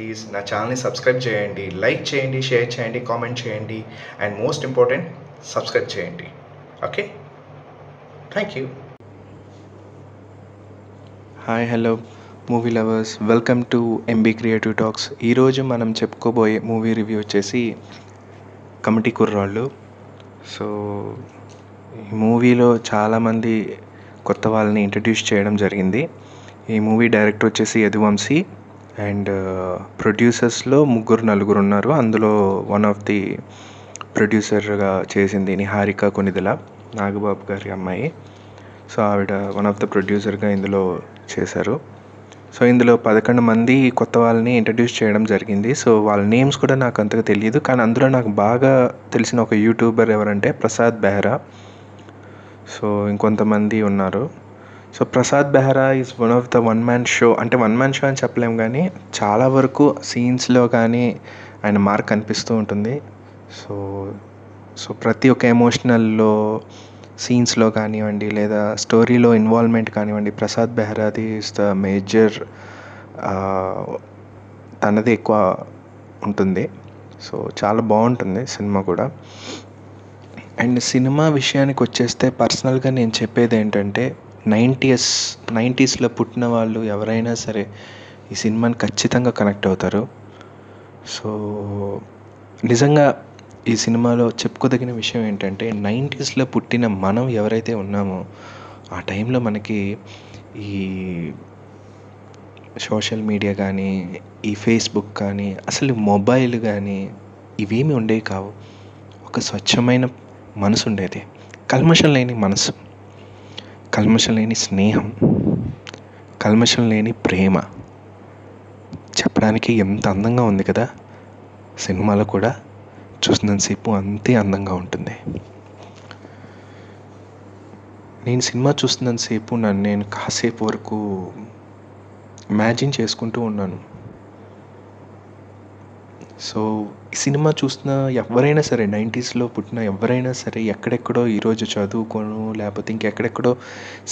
Please నా ఛానల్ని subscribe చేయండి, లైక్ చేయండి, షేర్ చేయండి, కామెంట్ చేయండి, అండ్ మోస్ట్ ఇంపార్టెంట్ సబ్స్క్రైబ్ చేయండి. Okay, thank you. Hi, hello movie lovers, welcome to MB creative talks. ఈరోజు మనం చెప్పుకోబోయే మూవీ రివ్యూ వచ్చేసి కమిటీ కుర్రాళ్ళు. సో ఈ మూవీలో చాలామంది కొత్త వాళ్ళని ఇంట్రడ్యూస్ చేయడం జరిగింది. ఈ మూవీ డైరెక్టర్ వచ్చేసి యదువంశీ అండ్ ప్రొడ్యూసర్స్లో నలుగురు ఉన్నారు. అందులో వన్ ఆఫ్ ది ప్రొడ్యూసర్గా చేసింది నిహారిక కొనిదెల, నాగబాబు గారి అమ్మాయి. సో ఆవిడ వన్ ఆఫ్ ద ప్రొడ్యూసర్గా ఇందులో చేశారు. సో ఇందులో 11 మంది కొత్త వాళ్ళని ఇంట్రడ్యూస్ చేయడం జరిగింది. సో వాళ్ళ నేమ్స్ కూడా నాకు అంతగా తెలియదు, కానీ అందులో నాకు బాగా తెలిసిన ఒక యూట్యూబర్ ఎవరంటే ప్రసాద్ బెహ్రా. సో ఇంకొంతమంది ఉన్నారు. So Prasad Behra is one of the one man show అని చెప్పలేము, కానీ చాలా వరకు సీన్స్లో కానీ ఆయన మార్క్ కనిపిస్తూ ఉంటుంది. సో సో ప్రతి ఒక్క ఎమోషనల్లో సీన్స్లో కానివ్వండి, లేదా స్టోరీలో ఇన్వాల్వ్మెంట్ కానివ్వండి, ప్రసాద్ బెహ్రాది ఇస్ ద మేజర్, తనది ఎక్కువ ఉంటుంది. సో చాలా బాగుంటుంది సినిమా కూడా. అండ్ సినిమా విషయానికి వచ్చేస్తే పర్సనల్గా నేను చెప్పేది ఏంటంటే 90స్లో పుట్టిన వాళ్ళు ఎవరైనా సరే ఈ సినిమాని ఖచ్చితంగా కనెక్ట్ అవుతారు. సో నిజంగా ఈ సినిమాలో చెప్పుకోదగిన విషయం ఏంటంటే 90స్లో పుట్టిన మనం ఎవరైతే ఉన్నామో ఆ టైంలో మనకి ఈ సోషల్ మీడియా కానీ, ఈ ఫేస్బుక్ కానీ, అసలు మొబైల్ కానీ ఇవేమీ ఉండేవి కావు. ఒక స్వచ్ఛమైన మనసు ఉండేది, కల్మషం లేని మనసు, కల్మషం లేని స్నేహం, కల్మషం లేని ప్రేమ. చెప్పడానికి ఎంత అందంగా ఉంది కదా. సినిమాలో కూడా చూసినంతసేపు అంతే అందంగా ఉంటుంది. నేను సినిమా చూస్తున్నంతసేపు నేను కాసేపు వరకు ఇమాజిన్ చేసుకుంటూ ఉన్నాను. సో ఈ సినిమా చూసిన ఎవరైనా సరే, 90స్లో పుట్టిన ఎవరైనా సరే, ఎక్కడెక్కడో ఈరోజు చదువుకోను, లేకపోతే ఇంకెక్కడెక్కడో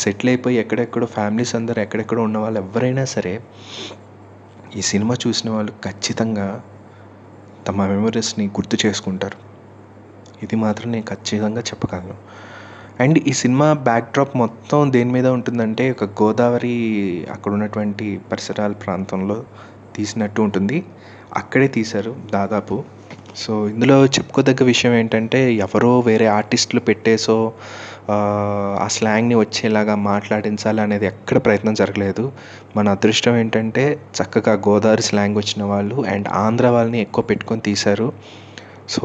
సెటిల్ అయిపోయి ఎక్కడెక్కడో ఫ్యామిలీస్ అందరూ ఎక్కడెక్కడో ఉన్న వాళ్ళు ఎవరైనా సరే ఈ సినిమా చూసిన వాళ్ళు ఖచ్చితంగా తమ మెమరీస్ని గుర్తు చేసుకుంటారు. ఇది మాత్రం నేను ఖచ్చితంగా చెప్పగలను. అండ్ ఈ సినిమా బ్యాక్డ్రాప్ మొత్తం దేని మీద ఉంటుందంటే, ఒక గోదావరి అక్కడ ఉన్నటువంటి పరిసరాల ప్రాంతంలో తీసినట్టు ఉంటుంది. అక్కడే తీశారు దాదాపు. సో ఇందులో చెప్పుకోదగ్గ విషయం ఏంటంటే, ఎవరో వేరే ఆర్టిస్టులు పెట్టేసో ఆ స్లాంగ్ని వచ్చేలాగా మాట్లాడించాలి అనేది ఎక్కడ ప్రయత్నం జరగలేదు. మన అదృష్టం ఏంటంటే చక్కగా గోదావరి స్లాంగ్ వచ్చిన వాళ్ళు అండ్ ఆంధ్ర వాళ్ళని ఎక్కువ పెట్టుకొని తీశారు. సో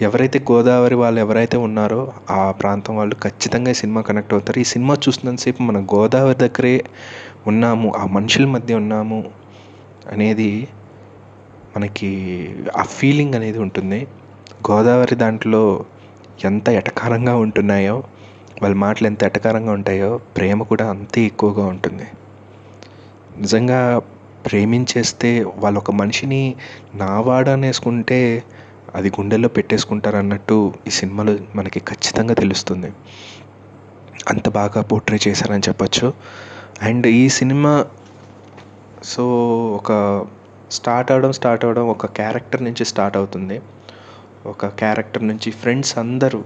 ఎవరైతే గోదావరి వాళ్ళు ఎవరైతే ఉన్నారో ఆ ప్రాంతం వాళ్ళు ఖచ్చితంగా ఈ సినిమా కనెక్ట్ అవుతారు. ఈ సినిమా చూసినంతసేపు మనం గోదావరి దగ్గరే ఉన్నాము, ఆ మనుషుల మధ్య ఉన్నాము అనేది మనకి ఆ ఫీలింగ్ అనేది ఉంటుంది. గోదావరి దాంట్లో ఎంత ఎటకారంగా ఉంటున్నాయో, వాళ్ళ మాటలు ఎంత ఎటకారంగా ఉంటాయో, ప్రేమ కూడా అంతే ఎక్కువగా ఉంటుంది. నిజంగా ప్రేమించేస్తే వాళ్ళు ఒక మనిషిని నావాడనేసుకుంటే అది గుండెల్లో పెట్టేసుకుంటారు అన్నట్టు ఈ సినిమాలో మనకి ఖచ్చితంగా తెలుస్తుంది. అంత బాగా పోర్ట్రే చేశారని చెప్పచ్చు. అండ్ ఈ సినిమా సో ఒక స్టార్ట్ అవడం ఒక క్యారెక్టర్ నుంచి స్టార్ట్ అవుతుంది. ఒక క్యారెక్టర్ నుంచి ఫ్రెండ్స్ అందరూ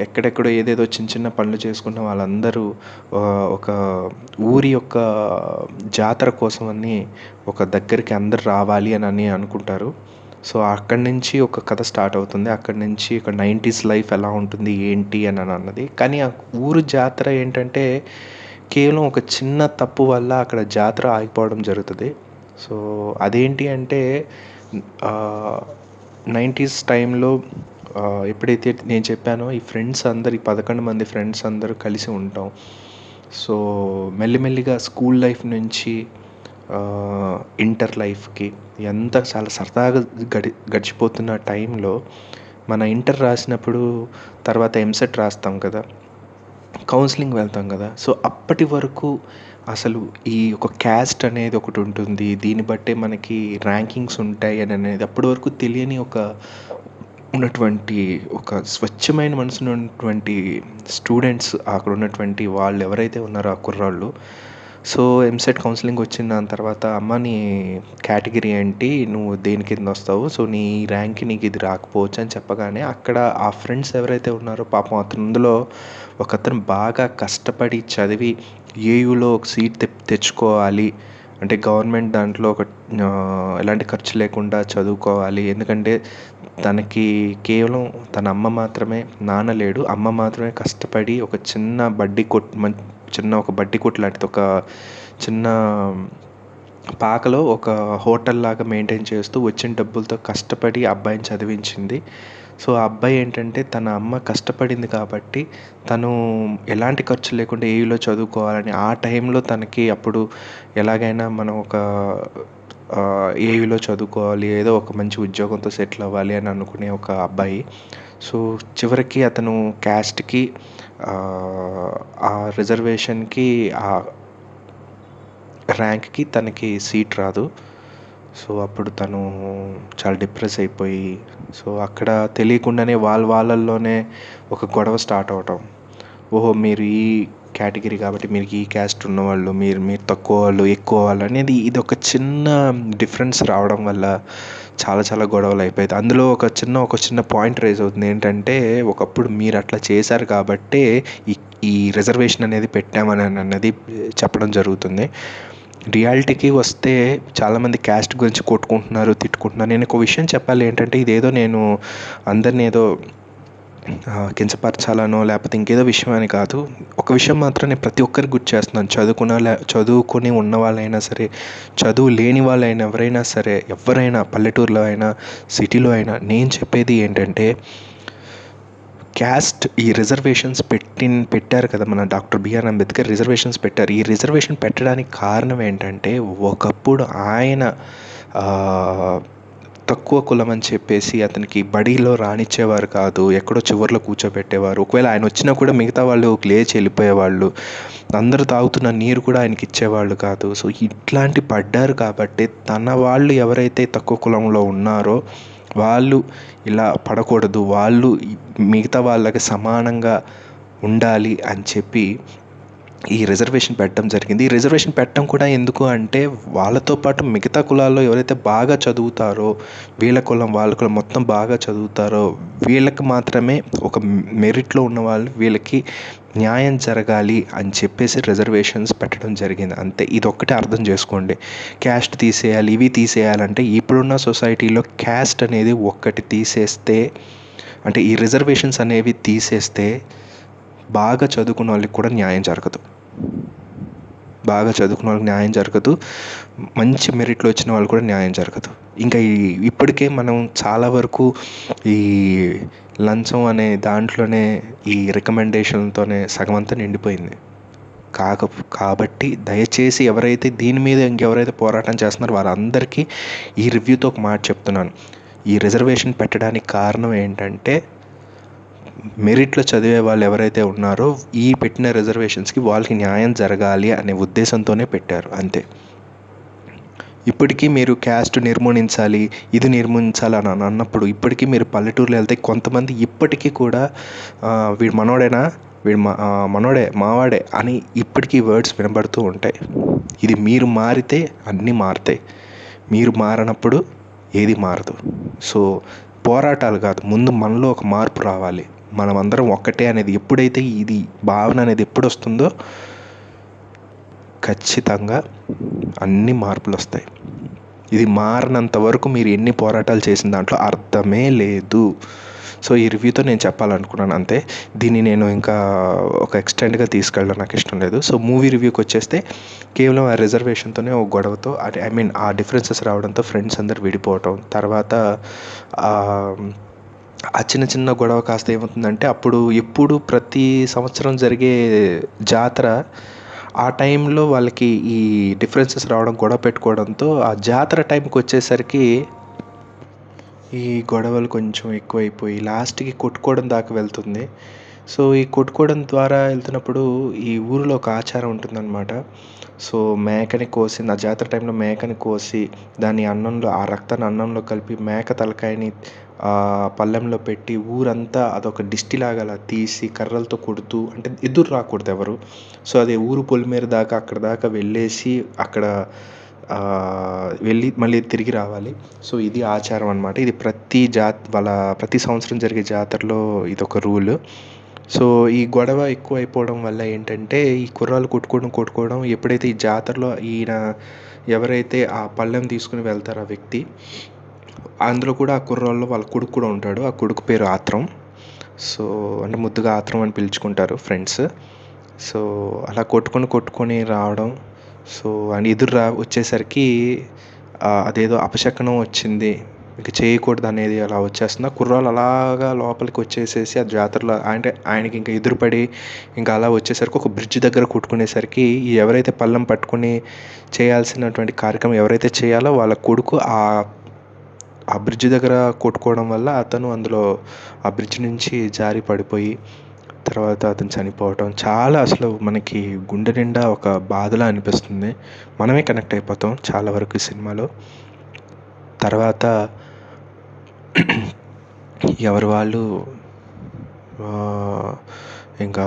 ఎక్కడెక్కడో ఏదేదో చిన్న చిన్న పనులు చేసుకున్న వాళ్ళందరూ ఒక ఊరి యొక్క జాతర కోసం అని ఒక దగ్గరికి అందరు రావాలి అని అనుకుంటారు. సో అక్కడి నుంచి ఒక కథ స్టార్ట్ అవుతుంది. అక్కడి నుంచి ఒక 90s లైఫ్ ఎలా ఉంటుంది ఏంటి అని అన్నది. కానీ ఆ ఊరు జాతర ఏంటంటే కేవలం ఒక చిన్న తప్పు వల్ల అక్కడ జాతర ఆగిపోవడం జరుగుతుంది. సో అదేంటి అంటే 90s టైంలో ఎప్పుడైతే నేను చెప్పానో ఈ ఫ్రెండ్స్ అందరు, ఈ 11 మంది ఫ్రెండ్స్ అందరూ కలిసి ఉంటాం. సో మెల్లిమెల్లిగా స్కూల్ లైఫ్ నుంచి ఇంటర్ లైఫ్కి ఎంత చాలా సరదాగా గడిచిపోతున్న టైంలో మన ఇంటర్ రాసినప్పుడు తర్వాత ఎంసెట్ రాస్తాం కదా, కౌన్సిలింగ్ వెళ్తాం కదా. సో అప్పటి వరకు అసలు ఈ ఒక క్యాస్ట్ అనేది ఒకటి ఉంటుంది, దీన్ని బట్టే మనకి ర్యాంకింగ్స్ ఉంటాయి అని అనేది అప్పటి వరకు తెలియని ఉన్నటువంటి ఒక స్వచ్ఛమైన మనసున ఉన్నటువంటి స్టూడెంట్స్, అక్కడ ఉన్నటువంటి వాళ్ళు ఎవరైతే ఉన్నారో ఆ కుర్రాళ్ళు, సో ఎంసెట్ కౌన్సిలింగ్ వచ్చిన దాని తర్వాత అమ్మ నీ కేటగిరీ ఏంటి, నువ్వు దేని కింద వస్తావు, సో నీ ర్యాంక్కి నీకు ఇది రాకపోవచ్చు అని చెప్పగానే అక్కడ ఆ ఫ్రెండ్స్ ఎవరైతే ఉన్నారో పాపం అందులో ఒకతను బాగా కష్టపడి చదివి ఏయులో ఒక సీట్ తెచ్చుకోవాలి అంటే గవర్నమెంట్ దాంట్లో ఒక ఎలాంటి ఖర్చు లేకుండా చదువుకోవాలి, ఎందుకంటే తనకి కేవలం తన అమ్మ మాత్రమే, నాన్న లేడు, అమ్మ మాత్రమే కష్టపడి ఒక చిన్న ఒక బడ్డీ కొట్టు లాంటిది ఒక చిన్న పాకలో ఒక హోటల్ లాగా మెయింటైన్ చేస్తూ వచ్చిన డబ్బులతో కష్టపడి అబ్బాయిని చదివించింది. సో ఆ అబ్బాయి ఏంటంటే తన అమ్మ కష్టపడింది కాబట్టి తను ఎలాంటి ఖర్చు లేకుండా ఏయులో చదువుకోవాలని ఆ టైంలో తనకి అప్పుడు ఎలాగైనా మనం ఒక ఏయులో చదువుకోవాలి, ఏదో ఒక మంచి ఉద్యోగంతో సెటిల్ అవ్వాలి అని అనుకునే ఒక అబ్బాయి. సో చివరికి అతను క్యాస్ట్కి ఆ రిజర్వేషన్కి ఆ ర్యాంక్కి తనకి సీట్ రాదు. సో అప్పుడు తను చాలా డిప్రెస్ అయిపోయి, సో అక్కడ తెలియకుండానే వాళ్ళల్లోనే ఒక గొడవ స్టార్ట్ అవటం. ఓహో మీరు ఈ కేటగిరీ కాబట్టి మీరు ఈ క్యాస్ట్ ఉన్నవాళ్ళు, మీరు తక్కువ వాళ్ళు ఎక్కువ వాళ్ళు అనేది ఇది ఒక చిన్న డిఫరెన్స్ రావడం వల్ల చాలా గొడవలు అయిపోయాయి. అందులో ఒక చిన్న పాయింట్ రైజ్ అవుతుంది ఏంటంటే, ఒకప్పుడు మీరు అట్లా చేశారు కాబట్టే ఈ రిజర్వేషన్ అనేది పెట్టామని అన్నది చెప్పడం జరుగుతుంది. రియాలిటీకి వస్తే చాలామంది క్యాస్ట్ గురించి కొట్టుకుంటున్నారు, తిట్టుకుంటున్నారు. నేను ఒక విషయం చెప్పాలి ఏంటంటే, ఇదేదో నేను అందరినీ ఏదో కించపరచాలనో లేకపోతే ఇంకేదో విషయం అని కాదు. ఒక విషయం మాత్రం నేను ప్రతి ఒక్కరికి గుర్తు చేస్తున్నాను. చదువుకుని ఉన్న వాళ్ళైనా సరే, చదువు లేని వాళ్ళైనా ఎవరైనా పల్లెటూరులో అయినా సిటీలో అయినా నేను చెప్పేది ఏంటంటే, క్యాస్ట్ ఈ రిజర్వేషన్స్ పెట్టారు కదా, మన డాక్టర్ బిఆర్ అంబేద్కర్ రిజర్వేషన్స్ పెట్టారు. ఈ రిజర్వేషన్ పెట్టడానికి కారణం ఏంటంటే, ఒకప్పుడు ఆయన తక్కువ కులం అని చెప్పేసి అతనికి బడిలో రానిచ్చేవారు కాదు, ఎక్కడో చివర్లో కూర్చోబెట్టేవారు. ఒకవేళ ఆయన వచ్చినా కూడా మిగతా వాళ్ళు లేచి వెళ్ళిపోయేవాళ్ళు. అందరూ తాగుతున్న నీరు కూడా ఆయనకి ఇచ్చేవాళ్ళు కాదు. సో ఇట్లాంటి పడ్డారు కాబట్టి తన వాళ్ళు ఎవరైతే తక్కువ కులంలో ఉన్నారో వాళ్ళు ఇలా పడకూడదు, వాళ్ళు మిగతా వాళ్ళకి సమానంగా ఉండాలి అని చెప్పి ఈ రిజర్వేషన్ పెట్టడం జరిగింది. ఈ రిజర్వేషన్ పెట్టడం కూడా ఎందుకు అంటే, వాళ్ళతో పాటు మిగతా కులాల్లో ఎవరైతే బాగా చదువుతారో, వీళ్ళ కులం వాళ్ళ కులం మొత్తం బాగా చదువుతారో వీళ్ళకి మాత్రమే ఒక మెరిట్లో ఉన్న వాళ్ళు వీళ్ళకి న్యాయం జరగాలి అని చెప్పేసి రిజర్వేషన్స్ పెట్టడం జరిగింది. అంతే, ఇదొక్కటే అర్థం చేసుకోండి. క్యాస్ట్ తీసేయాలి, ఇవి తీసేయాలంటే ఇప్పుడున్న సొసైటీలో క్యాస్ట్ అనేది ఒక్కటి తీసేస్తే, అంటే ఈ రిజర్వేషన్స్ అనేవి తీసేస్తే బాగా చదువుకున్న వాళ్ళకి కూడా న్యాయం జరగదు. మంచి మెరిట్లో వచ్చిన వాళ్ళు కూడా న్యాయం జరగదు. ఇంకా ఇప్పటికే మనం చాలా వరకు ఈ లంచం అనే దాంట్లోనే ఈ రికమెండేషన్తోనే సగమంతా నిండిపోయింది. కాబట్టి దయచేసి ఎవరైతే దీని మీద ఇంకెవరైతే పోరాటం చేస్తున్నారో వారందరికీ ఈ రివ్యూతో ఒక మాట చెప్తున్నాను. ఈ రిజర్వేషన్ పెట్టడానికి కారణం ఏంటంటే, మెరిట్లో చదివే వాళ్ళు ఎవరైతే ఉన్నారో ఈ పెట్టిన రిజర్వేషన్స్కి వాళ్ళకి న్యాయం జరగాలి అనే ఉద్దేశంతోనే పెట్టారు, అంతే. ఇప్పటికీ మీరు క్యాస్ట్ నిర్మూలించాలి, ఇది నిర్మూలించాలి అని అన్నప్పుడు ఇప్పటికీ మీరు పల్లెటూరులో వెళ్తే కొంతమంది ఇప్పటికీ కూడా వీడు మనోడేనా, వీడు మనోడే మావాడే అని ఇప్పటికీ వర్డ్స్ వినబడుతూ ఉంటాయి. ఇది మీరు మారితే అన్నీ మారుతాయి, మీరు మారినప్పుడు ఏది మారదు. సో పోరాటాలు కాదు, ముందు మనలో ఒక మార్పు రావాలి. మనం అందరం ఒక్కటే అనేది ఎప్పుడైతే ఇది భావన అనేది ఎప్పుడు వస్తుందో ఖచ్చితంగా అన్ని మార్పులు వస్తాయి. ఇది మారినంత వరకు మీరు ఎన్ని పోరాటాలు చేసిన దాంట్లో అర్థమే లేదు. సో ఈ రివ్యూతో నేను చెప్పాలనుకున్నాను, అంతే. దీన్ని నేను ఇంకా ఒక ఎక్స్టెండ్గా తీసుకెళ్ళడం నాకు ఇష్టం లేదు. సో మూవీ రివ్యూకి వచ్చేస్తే కేవలం ఆ రిజర్వేషన్తోనే ఒక గొడవతో ఆ డిఫరెన్సెస్ రావడంతో ఫ్రెండ్స్ అందరు విడిపోవటం, తర్వాత ఆ చిన్న గొడవ కాస్త ఏమవుతుందంటే, ఎప్పుడు ప్రతి సంవత్సరం జరిగే జాతర ఆ టైంలో వాళ్ళకి ఈ డిఫరెన్సెస్ రావడం, గొడవ పెట్టుకోవడంతో ఆ జాతర టైంకి వచ్చేసరికి ఈ గొడవలు కొంచెం ఎక్కువైపోయి లాస్ట్కి కొట్టుకోవడం దాకా వెళ్తుంది. సో ఈ కొట్టుకోవడం ద్వారా వెళ్తున్నప్పుడు ఈ ఊరిలో ఒక ఆచారం ఉంటుందన్నమాట. సో మేకని కోసి, ఆ జాతర టైంలో మేకని కోసి దాన్ని ఆ రక్తాన్ని అన్నంలో కలిపి మేక తలకాయని పళ్ళెంలో పెట్టి ఊరంతా అదొక దిష్టిలాగా అలా తీసి కర్రలతో కొడుతూ, అంటే ఎదురు రాకూడదు ఎవరు. సో అది ఊరు పొలిమేర దాకా అక్కడ దాకా వెళ్ళేసి అక్కడ వెళ్ళి మళ్ళీ తిరిగి రావాలి. సో ఇది ఆచారం అనమాట. ఇది ప్రతి సంవత్సరం జరిగే జాతరలో ఇదొక రూలు. సో ఈ గొడవ ఎక్కువైపోవడం వల్ల ఏంటంటే ఈ కుర్రాళ్ళు కొట్టుకోవడం ఎప్పుడైతే ఈ జాతరలో ఎవరైతే ఆ పళ్ళెం తీసుకుని వెళ్తారో ఆ వ్యక్తి, అందులో కూడా ఆ కుర్రాళ్ళు వాళ్ళ కొడుకు కూడా ఉంటాడు. ఆ కొడుకు పేరు ఆత్రం. సో అంటే ముద్దుగా ఆత్రం అని పిలుచుకుంటారు ఫ్రెండ్స్. సో అలా కొట్టుకొని రావడం. సో అండ్ వచ్చేసరికి అదేదో అపశకునం వచ్చింది, ఇక చేయకూడదు అనేది అలా వచ్చేస్తుంది. కుర్రాళ్ళు అలాగా లోపలికి వచ్చేసేసి ఆ జాతరలో అంటే ఆయనకి ఇంకా ఎదురుపడి ఇంకా అలా వచ్చేసరికి ఒక బ్రిడ్జ్ దగ్గర కొట్టుకునేసరికి ఎవరైతే పళ్ళెం పట్టుకుని చేయాల్సినటువంటి కార్యక్రమం ఎవరైతే చేయాలో వాళ్ళ కొడుకు ఆ బ్రిడ్జ్ దగ్గర కొట్టుకోవడం వల్ల అతను అందులో ఆ బ్రిడ్జ్ నుంచి జారి పడిపోయి తర్వాత అతను చనిపోవటం చాలా అసలు మనకి గుండె నిండా ఒక బాధలా అనిపిస్తుంది. మనమే కనెక్ట్ అయిపోతాం చాలా వరకు ఈ సినిమాలో. తర్వాత ఎవరు వాళ్ళు ఇంకా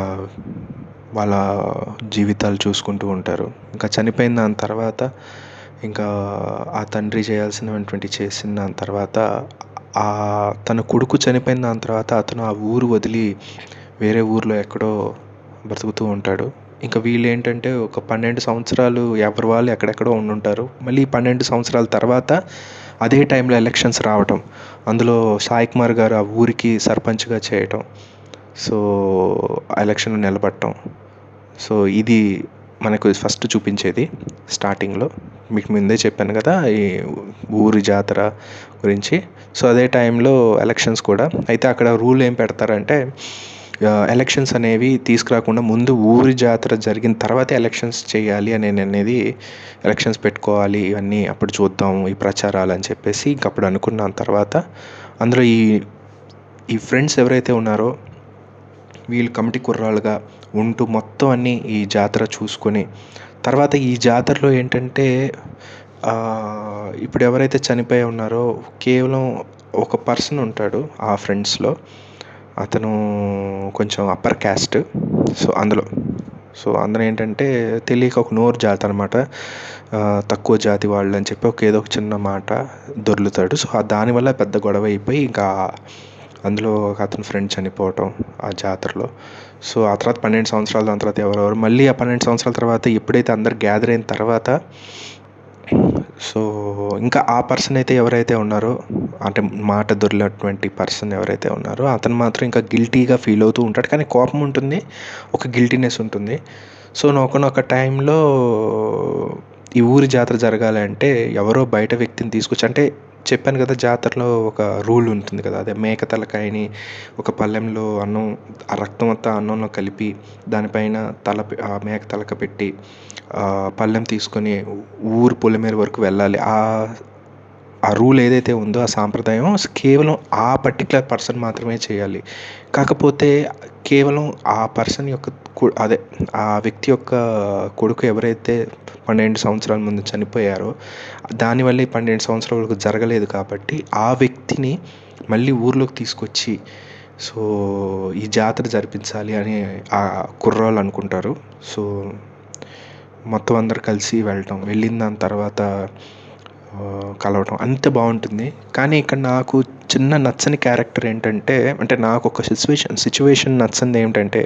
వాళ్ళ జీవితాలు చూసుకుంటూ ఉంటారు. ఇంకా చనిపోయిన దాని తర్వాత ఇంకా ఆ తండ్రి చేసిన దాని తర్వాత తన కొడుకు చనిపోయిన దాని తర్వాత అతను ఆ ఊరు వదిలి వేరే ఊర్లో ఎక్కడో బ్రతుకుతూ ఉంటాడు. ఇంకా వీళ్ళు ఏంటంటే ఒక 12 సంవత్సరాలు ఎవరి వాళ్ళు ఎక్కడెక్కడో ఉండుంటారు. మళ్ళీ 12 సంవత్సరాల తర్వాత అదే టైంలో ఎలక్షన్స్ రావటం, అందులో సాయి కుమార్ గారు ఆ ఊరికి సర్పంచ్గా చేయటం, సో ఎలక్షన్లో నిలబడటం. సో ఇది మనకు ఫస్ట్ చూపించేది స్టార్టింగ్లో. మీకు ముందే చెప్పాను కదా ఈ ఊరి జాతర గురించి. సో అదే టైంలో ఎలక్షన్స్ కూడా. అయితే అక్కడ రూల్ ఏం పెడతారంటే ఎలక్షన్స్ అనేవి తీసుకురాకుండా ముందు ఊరి జాతర జరిగిన తర్వాతే ఎలక్షన్స్ చేయాలి అనేది, ఎలక్షన్స్ పెట్టుకోవాలి ఇవన్నీ అప్పుడు చూద్దాం ఈ ప్రచారాలు అని చెప్పేసి ఇంకప్పుడు అనుకున్న తర్వాత అందులో ఈ ఫ్రెండ్స్ ఎవరైతే ఉన్నారో వీళ్ళు కమిటీ కుర్రాళ్ళుగా ఉంటూ మొత్తం అన్నీ ఈ జాతర చూసుకొని తర్వాత ఈ జాతరలో ఏంటంటే ఇప్పుడు ఎవరైతే చనిపోయి ఉన్నారో కేవలం ఒక పర్సన్ ఉంటాడు ఆ ఫ్రెండ్స్లో. అతను కొంచెం అప్పర్ క్యాస్ట్. సో అందులో ఏంటంటే తెలియక ఒక నోరు జాతి అనమాట, తక్కువ జాతి వాళ్ళు అని చెప్పి ఏదో ఒక చిన్న మాట దొర్లుతాడు. సో దానివల్ల పెద్ద గొడవ అయిపోయి ఇంకా అందులో అతని ఫ్రెండ్ చనిపోవటం ఆ జాతరలో. సో ఆ తర్వాత 12 సంవత్సరాల దాని తర్వాత ఎవరెవరు మళ్ళీ ఆ 12 సంవత్సరాల తర్వాత ఎప్పుడైతే అందరు గ్యాదర్ అయిన తర్వాత సో ఇంకా ఆ పర్సన్ అయితే ఎవరైతే ఉన్నారో అంటే మాట దొరికినటువంటి పర్సన్ ఎవరైతే ఉన్నారో అతను మాత్రం ఇంకా గిల్టీగా ఫీల్ అవుతూ ఉంటాడు. కానీ కోపం ఉంటుంది, ఒక గిల్టీనెస్ ఉంటుంది. సో ఒక టైంలో ఈ ఊరి జాతర జరగాలి అంటే ఎవరో బయట వ్యక్తిని తీసుకొచ్చి, అంటే చెప్పాను కదా జాతరలో ఒక రూల్ ఉంటుంది కదా, అదే మేక తలకాయని ఒక పళ్ళెంలో అన్నం, ఆ రక్తం అంతా అన్నంలో కలిపి దానిపైన ఆ మేక తలక పెట్టి పళ్ళెం తీసుకొని ఊరు పొలిమేర వరకు వెళ్ళాలి. ఆ రూల్ ఏదైతే ఉందో ఆ సాంప్రదాయం కేవలం ఆ పర్టికులర్ పర్సన్ మాత్రమే చేయాలి. కాకపోతే కేవలం ఆ పర్సన్ యొక్క అదే ఆ వ్యక్తి యొక్క కొడుకు ఎవరైతే 12 సంవత్సరాల ముందు చనిపోయారో దానివల్ల 12 సంవత్సరాల వరకు జరగలేదు కాబట్టి ఆ వ్యక్తిని మళ్ళీ ఊర్లోకి తీసుకొచ్చి సో ఈ జాతర జరిపించాలి అని ఆ కుర్రాళ్ళు అనుకుంటారు. సో మొత్తం అందరు కలిసి వెళ్ళిన దాని తర్వాత కలవటం అంత బాగుంటుంది. కానీ ఇక్కడ నాకు చిన్న నచ్చని క్యారెక్టర్ ఏంటంటే, అంటే నాకు ఒక సిచ్యువేషన్ నచ్చనిది ఏంటంటే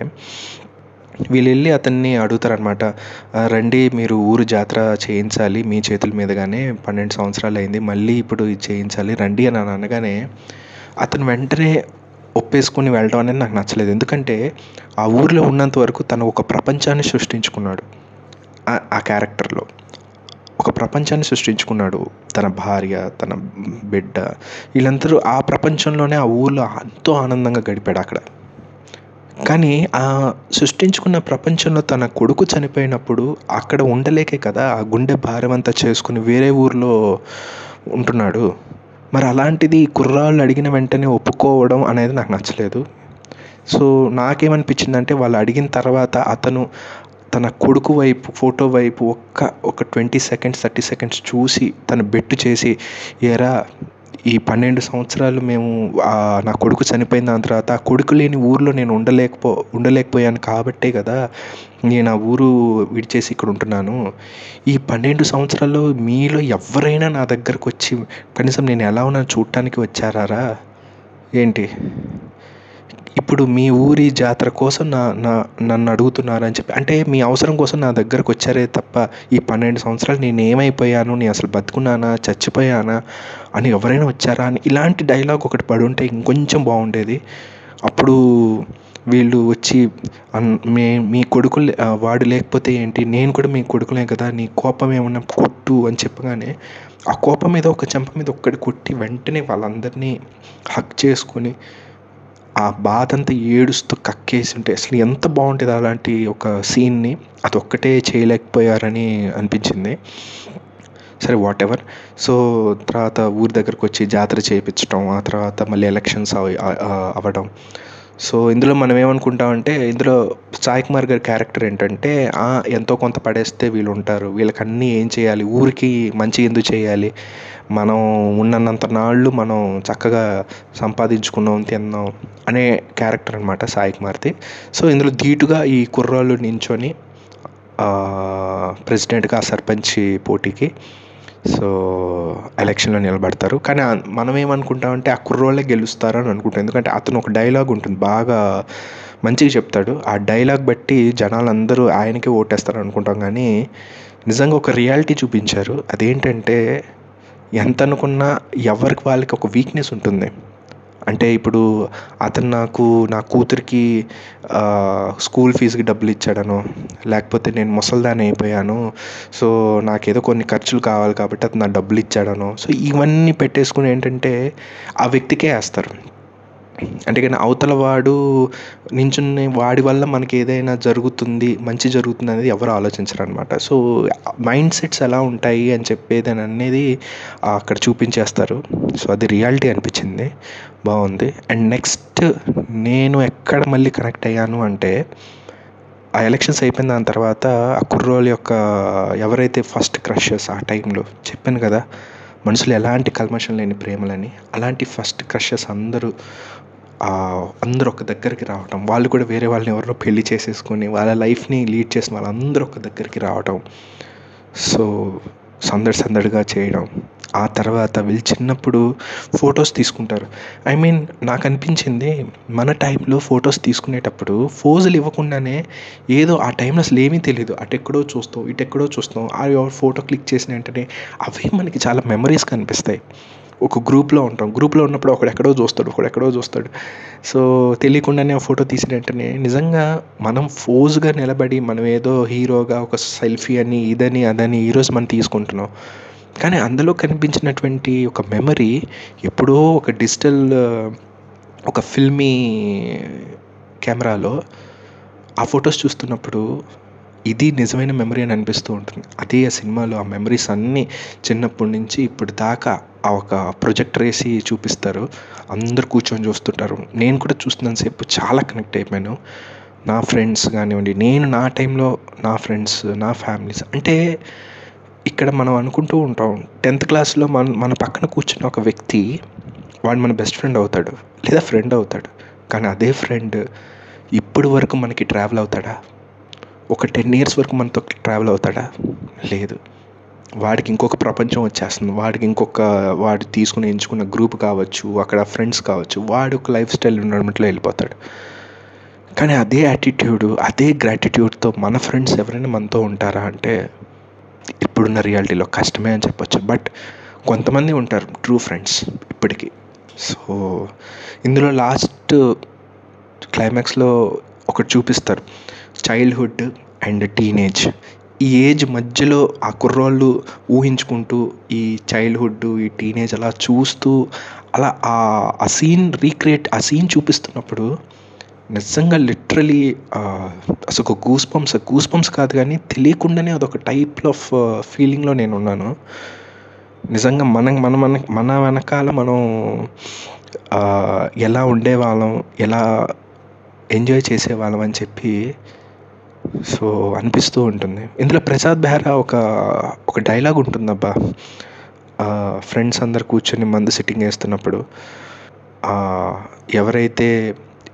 వీళ్ళు వెళ్ళి అతన్ని అడుగుతారనమాట, రండి మీరు ఊరు జాతర చేయించాలి మీ చేతుల మీదుగానే, 12 సంవత్సరాలు అయింది మళ్ళీ ఇప్పుడు ఇది చేయించాలి రండి అని అనగానే అతను వెంటనే ఒప్పేసుకొని వెళ్ళడం అనేది నాకు నచ్చలేదు. ఎందుకంటే ఆ ఊరిలో ఉన్నంత వరకు తను ఒక ప్రపంచాన్ని సృష్టించుకున్నాడు. ఆ క్యారెక్టర్లో ఒక ప్రపంచాన్ని సృష్టించుకున్నాడు. తన భార్య, తన బిడ్డ, వీళ్ళందరూ ఆ ప్రపంచంలోనే ఆ ఊళ్ళో ఎంతో ఆనందంగా గడిపాడు అక్కడ. కానీ ఆ సృష్టించుకున్న ప్రపంచంలో తన కొడుకు చనిపోయినప్పుడు అక్కడ ఉండలేకే కదా ఆ గుండె భారం అంతా చేసుకుని వేరే ఊరిలో ఉంటున్నాడు. మరి అలాంటిది కుర్రాళ్ళు అడిగిన వెంటనే ఒప్పుకోవడం అనేది నాకు నచ్చలేదు. సో నాకేమనిపించిందంటే వాళ్ళు అడిగిన తర్వాత అతను తన కొడుకు వైపు ఫోటో వైపు ఒక 20 సెకండ్స్ 30 సెకండ్స్ చూసి తను బెట్టు చేసి, ఏరా ఈ 12 సంవత్సరాలు మేము నా కొడుకు చనిపోయిన దాని తర్వాత ఆ కొడుకు లేని ఊర్లో నేను ఉండలేకపోయాను కాబట్టే కదా నేను ఆ ఊరు విడిచేసి ఇక్కడ ఉంటున్నాను. ఈ 12 సంవత్సరాల్లో మీలో ఎవరైనా నా దగ్గరకు వచ్చి కనీసం నేను ఎలా ఉన్నానో చూడటానికి వచ్చారా ఏంటి? ఇప్పుడు మీ ఊరి జాతర కోసం నన్ను అడుగుతున్నారని చెప్పి, అంటే మీ అవసరం కోసం నా దగ్గరకు వచ్చారే తప్ప ఈ 12 సంవత్సరాలు నేను ఏమైపోయాను, నేను అసలు బతుకున్నానా చచ్చిపోయానా అని ఎవరైనా వచ్చారా అని ఇలాంటి డైలాగ్ ఒకటి పడి ఉంటే ఇంకొంచెం బాగుండేది. అప్పుడు వీళ్ళు వచ్చి మీ కొడుకు వాడు లేకపోతే ఏంటి, నేను కూడా మీ కొడుకులే కదా, నీ కోపం ఏమన్నా కొట్టు అని చెప్పగానే ఆ కోపం మీద ఒక చెంప మీద ఒక్కటి కొట్టి వెంటనే వాళ్ళందరినీ హక్ చేసుకొని ఆ బాధ అంతా ఏడుస్తూ కక్కేసి ఉంటే అసలు ఎంత బాగుంటుంది. అలాంటి ఒక సీన్ని అది ఒక్కటే చేయలేకపోయారని అనిపించింది. సరే వాట్ ఎవర్. సో తర్వాత ఊరి దగ్గరకు వచ్చి జాతర చేయించడం, ఆ తర్వాత మళ్ళీ ఎలక్షన్స్ అవ్వడం. సో ఇందులో మనం ఏమనుకుంటామంటే, ఇందులో సాయి కుమార్ గారి క్యారెక్టర్ ఏంటంటే ఎంతో కొంత పడేస్తే వీళ్ళు ఉంటారు, వీళ్ళకి అన్నీ ఏం చేయాలి, ఊరికి మంచి ఎందుకు చేయాలి, మనం ఉన్నంత నాళ్ళు మనం చక్కగా సంపాదించుకున్నాం తిన్నాం అనే క్యారెక్టర్ అనమాట సాయి కుమార్ది. సో ఇందులో ధీటుగా ఈ కుర్రాళ్ళు నించొని ప్రెసిడెంట్గా సర్పంచ్ పోటీకి సో ఎలక్షన్లో నిలబడతారు. కానీ మనం ఏమనుకుంటామంటే ఆ కుర్రోళ్ళే గెలుస్తారని అనుకుంటాం. ఎందుకంటే అతను ఒక డైలాగ్ ఉంటుంది, బాగా మంచిగా చెప్తాడు. ఆ డైలాగ్ బట్టి జనాలందరూ ఆయనకే ఓటేస్తారు అనుకుంటాం, కానీ నిజంగా ఒక రియాలిటీ చూపించారు. అదేంటంటే ఎంత అనుకున్నా ఎవరికి వాళ్ళకి ఒక వీక్నెస్ ఉంటుంది. అంటే ఇప్పుడు అతను నా కూతురికి స్కూల్ ఫీజుకి డబ్బులు ఇచ్చాడనో, లేకపోతే నేను ముసలిదాన్ని అయిపోయాను, సో నాకేదో కొన్ని ఖర్చులు కావాలి కాబట్టి అతను నా డబ్బులు ఇచ్చాడనో, సో ఇవన్నీ పెట్టేసుకుని ఏంటంటే ఆ వ్యక్తికే వేస్తారు. అంటే కానీ అవతల వాడు నించుని వాడి వల్ల మనకి ఏదైనా జరుగుతుంది, మంచి జరుగుతుంది అనేది ఎవరు ఆలోచించరు అనమాట. సో మైండ్ సెట్స్ ఎలా ఉంటాయి అని చెప్పేదని అనేది అక్కడ చూపించేస్తారు. సో అది రియాలిటీ అనిపించింది, బాగుంది. అండ్ నెక్స్ట్ నేను ఎక్కడ మళ్ళీ కనెక్ట్ అయ్యాను అంటే, ఆ ఎలక్షన్స్ అయిపోయిన దాని తర్వాత ఆ కుర్రోళ్ళ యొక్క ఎవరైతే ఫస్ట్ క్రషెస్ ఆ టైంలో చెప్పాను కదా మనుషులు ఎలాంటి కల్మషం లేని ప్రేమలని, అలాంటి ఫస్ట్ క్రషెస్ అందరూ ఒక దగ్గరికి రావటం, వాళ్ళు కూడా వేరే వాళ్ళని ఎవరినో పెళ్లి చేసేసుకొని వాళ్ళ లైఫ్ని లీడ్ చేసిన వాళ్ళందరూ ఒక దగ్గరికి రావటం, సో సందడిగా చేయడం. ఆ తర్వాత వీళ్ళు చిన్నప్పుడు ఫొటోస్ తీసుకుంటారు. ఐ మీన్ నాకు అనిపించింది, మన టైంలో ఫొటోస్ తీసుకునేటప్పుడు ఫోజులు ఇవ్వకుండానే ఏదో ఆ టైంలో అసలు ఏమీ తెలియదు, అటెక్కడో చూస్తాం ఇటెక్కడో చూస్తాం, ఆ ఫోటో క్లిక్ చేసిన వెంటనే అవే మనకి చాలా మెమరీస్ కనిపిస్తాయి. ఒక గ్రూప్లో ఉంటాం, గ్రూప్లో ఉన్నప్పుడు ఒకడెక్కడో చూస్తాడు, సో తెలియకుండానే ఆ ఫోటో తీసిన వెంటనే నిజంగా మనం ఫోజుగా నిలబడి మనం ఏదో హీరోగా ఒక సెల్ఫీ అని ఇదని అదని ఈరోజు మనం తీసుకుంటున్నాం, కానీ అందులో కనిపించినటువంటి ఒక మెమరీ ఎప్పుడో ఒక డిజిటల్ ఒక ఫిల్మీ కెమెరాలో ఆ ఫొటోస్ చూస్తున్నప్పుడు ఇది నిజమైన మెమరీ అని అనిపిస్తూ ఉంటుంది. అదే ఆ సినిమాలో ఆ మెమరీస్ అన్నీ చిన్నప్పటి నుంచి ఇప్పుడు దాకా ఆ ఒక ప్రొజెక్టర్ వేసి చూపిస్తారు, అందరు కూర్చొని చూస్తుంటారు. నేను కూడా చూస్తున్నంతసేపు చాలా కనెక్ట్ అయిపోయాను. నా ఫ్రెండ్స్ కానివ్వండి, నేను నా టైంలో నా ఫ్రెండ్స్, నా ఫ్యామిలీస్, అంటే ఇక్కడ మనం అనుకుంటూ ఉంటాం 10th క్లాస్లో మన పక్కన కూర్చున్న ఒక వ్యక్తి వాడు మన బెస్ట్ ఫ్రెండ్ అవుతాడు లేదా ఫ్రెండ్ అవుతాడు, కానీ అదే ఫ్రెండ్ ఇప్పటి వరకు మనకి ట్రావెల్ అవుతాడా? ఒక 10 years వరకు మనతో ట్రావెల్ అవుతాడా? లేదు. వాడికి ఇంకొక ప్రపంచం వచ్చేస్తుంది, వాడు తీసుకుని ఎంచుకున్న గ్రూప్ కావచ్చు, అక్కడ ఫ్రెండ్స్ కావచ్చు, వాడు ఒక లైఫ్ స్టైల్ ఎన్విరాన్మెంట్లో వెళ్ళిపోతాడు. కానీ అదే యాటిట్యూడ్, అదే గ్రాటిట్యూడ్తో మన ఫ్రెండ్స్ ఎవరైనా మనతో ఉంటారా అంటే ఇప్పుడున్న రియాలిటీలో కష్టమే అని చెప్పొచ్చు. బట్ కొంతమంది ఉంటారు ట్రూ ఫ్రెండ్స్ ఇప్పటికీ. సో ఇందులో లాస్ట్ క్లైమాక్స్లో ఒకటి చూపిస్తారు, చైల్డ్హుడ్ అండ్ టీనేజ్. ఈ ఏజ్ మధ్యలో ఆ కుర్రోళ్ళు ఊహించుకుంటూ ఈ చైల్డ్హుడ్ ఈ టీనేజ్ అలా చూస్తూ అలా ఆ సీన్ చూపిస్తున్నప్పుడు నిజంగా లిటరలీ అసలు ఒక గూస్ బంప్స్ కాదు, కానీ తెలియకుండానే అదొక టైప్ ఆఫ్ ఫీలింగ్లో నేను ఉన్నాను. నిజంగా మన వెనకాల మనం ఎలా ఉండేవాళ్ళం, ఎలా ఎంజాయ్ చేసేవాళ్ళం అని చెప్పి సో అనిపిస్తూ ఉంటుంది. ఇందులో ప్రసాద్ బెహ్రా ఒక డైలాగ్ ఉంటుందబ్బా, ఫ్రెండ్స్ అందరు కూర్చొని మందు సిట్టింగ్ వేస్తున్నప్పుడు ఎవరైతే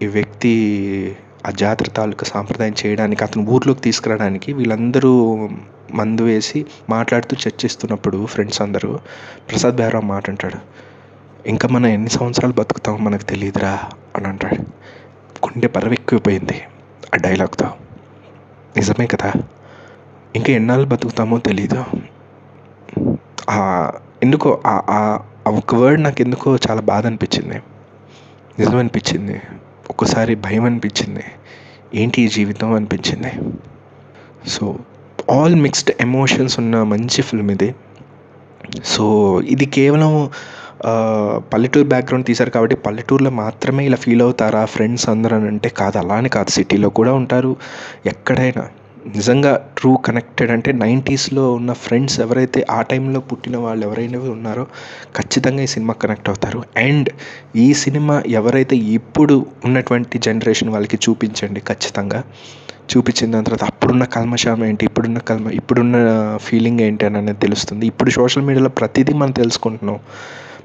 ఈ వ్యక్తి ఆ జాతర తాలూకా సాంప్రదాయం చేయడానికి అతను ఊర్లోకి తీసుకురావడానికి వీళ్ళందరూ మందు వేసి మాట్లాడుతూ చర్చిస్తున్నప్పుడు ఫ్రెండ్స్ అందరూ ప్రసాద్ బెహ్రా మాట అంటాడు, ఇంకా మనం ఎన్ని సంవత్సరాలు బతుకుతామో మనకు తెలియదురా అని అంటాడు. గుండె బరువెక్కిపోయింది ఆ డైలాగ్తో. నిజమే కదా, ఇంకా ఎన్నాళ్ళు బతుకుతామో తెలీదు. ఎందుకో ఆ ఒక వర్డ్ నాకు ఎందుకో చాలా బాధ అనిపించింది, నిజం అనిపించింది, ఒక్కసారి భయం అనిపించింది, ఏంటి ఈ జీవితం అనిపించింది. సో ఆల్ మిక్స్డ్ ఎమోషన్స్ ఉన్న మంచి ఫిల్మ్ ఇది. సో ఇది కేవలం పల్లెటూరు బ్యాక్గ్రౌండ్ తీశారు కాబట్టి పల్లెటూరులో మాత్రమే ఇలా ఫీల్ అవుతారా ఫ్రెండ్స్ అందరూ అని అంటే కాదు, అలానే కాదు, సిటీలో కూడా ఉంటారు, ఎక్కడైనా. నిజంగా ట్రూ కనెక్టెడ్ అంటే 90స్లో ఉన్న ఫ్రెండ్స్ ఎవరైతే ఆ టైంలో పుట్టిన వాళ్ళు ఎవరైనా ఉన్నారో ఖచ్చితంగా ఈ సినిమా కనెక్ట్ అవుతారు. అండ్ ఈ సినిమా ఎవరైతే ఇప్పుడు ఉన్నటువంటి జనరేషన్ వాళ్ళకి చూపించండి, ఖచ్చితంగా చూపించిన దాని తర్వాత అప్పుడున్న కల్మషం ఏంటి, ఇప్పుడున్న ఫీలింగ్ ఏంటి అని అనేది తెలుస్తుంది. ఇప్పుడు సోషల్ మీడియాలో ప్రతిదీ మనం తెలుసుకుంటున్నాం,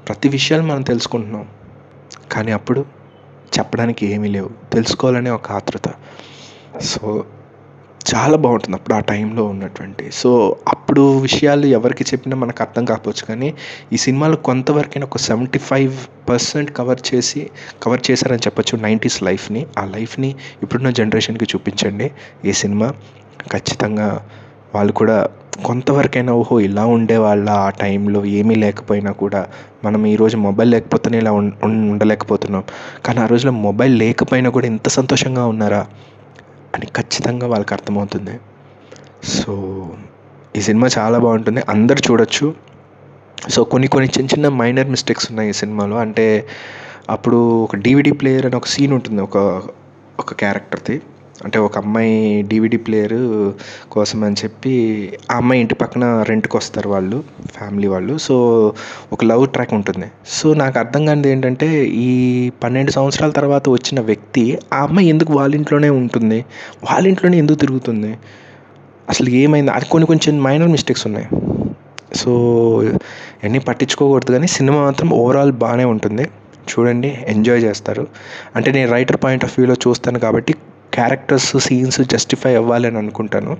ప్రతి విషయాలు మనం తెలుసుకుంటున్నాం, కానీ అప్పుడు చెప్పడానికి ఏమీ లేవు, తెలుసుకోవాలనే ఒక ఆతృత. సో చాలా బాగుంటుంది అప్పుడు ఆ టైంలో ఉన్నటువంటి. సో అప్పుడు విషయాలు ఎవరికి చెప్పినా మనకు అర్థం కాకపోవచ్చు, కానీ ఈ సినిమాలో కొంతవరకైనా ఒక 75% కవర్ చేశారని చెప్పొచ్చు 90s లైఫ్ని. ఆ లైఫ్ని ఇప్పుడున్న జనరేషన్కి చూపించండి ఈ సినిమా. ఖచ్చితంగా వాళ్ళు కూడా కొంతవరకైనా ఓహో ఇలా ఉండేవాళ్ళ ఆ టైంలో, ఏమీ లేకపోయినా కూడా మనం ఈరోజు మొబైల్ లేకపోతేనే ఇలా ఉండలేకపోతున్నాం, కానీ ఆ రోజులో మొబైల్ లేకపోయినా కూడా ఇంత సంతోషంగా ఉన్నారా అని ఖచ్చితంగా వాళ్ళకి అర్థమవుతుంది. సో ఈ సినిమా చాలా బాగుంటుంది, అందరు చూడొచ్చు. సో కొన్ని చిన్న మైనర్ మిస్టేక్స్ ఉన్నాయి ఈ సినిమాలో. అంటే అప్పుడు ఒక DVD ప్లేయర్ అని ఒక సీన్ ఉంటుంది ఒక క్యారెక్టర్ది. అంటే ఒక అమ్మాయి DVD ప్లేయర్ కోసం అని చెప్పి ఆ అమ్మాయి ఇంటి పక్కన రెంట్కి వస్తారు వాళ్ళు, ఫ్యామిలీ వాళ్ళు. సో ఒక లవ్ ట్రాక్ ఉంటుంది. సో నాకు అర్థం కానిది ఏంటంటే ఈ 12 సంవత్సరాల తర్వాత వచ్చిన వ్యక్తి ఆ అమ్మాయి ఎందుకు వాళ్ళ ఇంట్లోనే ఉంటుంది, వాళ్ళ ఇంట్లోనే ఎందుకు తిరుగుతుంది, అసలు ఏమైంది, అది కొన్ని మైనర్ మిస్టేక్స్ ఉన్నాయి. సో అన్నీ పట్టించుకోకూడదు, కానీ సినిమా మాత్రం ఓవరాల్ బాగానే ఉంటుంది, చూడండి, ఎంజాయ్ చేస్తారు. అంటే నేను రైటర్ పాయింట్ ఆఫ్ వ్యూలో చూస్తాను కాబట్టి క్యారెక్టర్స్, సీన్స్ జస్టిఫై అవ్వాలని అనుకుంటాను.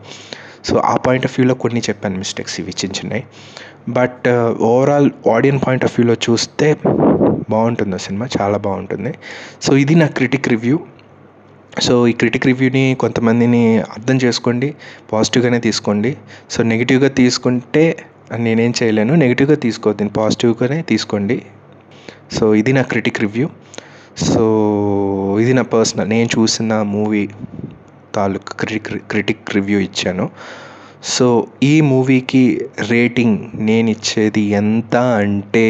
సో ఆ పాయింట్ ఆఫ్ వ్యూలో కొన్ని చెప్పాను మిస్టేక్స్, ఇవి చిన్నవి. But overall audience point of వ్యూలో చూస్తే బాగుంటుంది ఆ సినిమా, చాలా బాగుంటుంది. సో ఇది నా క్రిటిక్ రివ్యూ. సో ఈ క్రిటిక్ రివ్యూని కొంతమందిని అర్థం చేసుకోండి, పాజిటివ్గానే తీసుకోండి. సో నెగిటివ్గా తీసుకుంటే నేనేం చేయలేను, నెగిటివ్గా తీసుకోవద్దు, పాజిటివ్గానే తీసుకోండి. సో ఇది నా క్రిటిక్ రివ్యూ. సో ఇది నా పర్సనల్, నేను చూసిన మూవీ తాలూకు క్రిటిక్ రివ్యూ ఇచ్చాను. సో ఈ మూవీకి రేటింగ్ నేను ఇచ్చేది ఎంత అంటే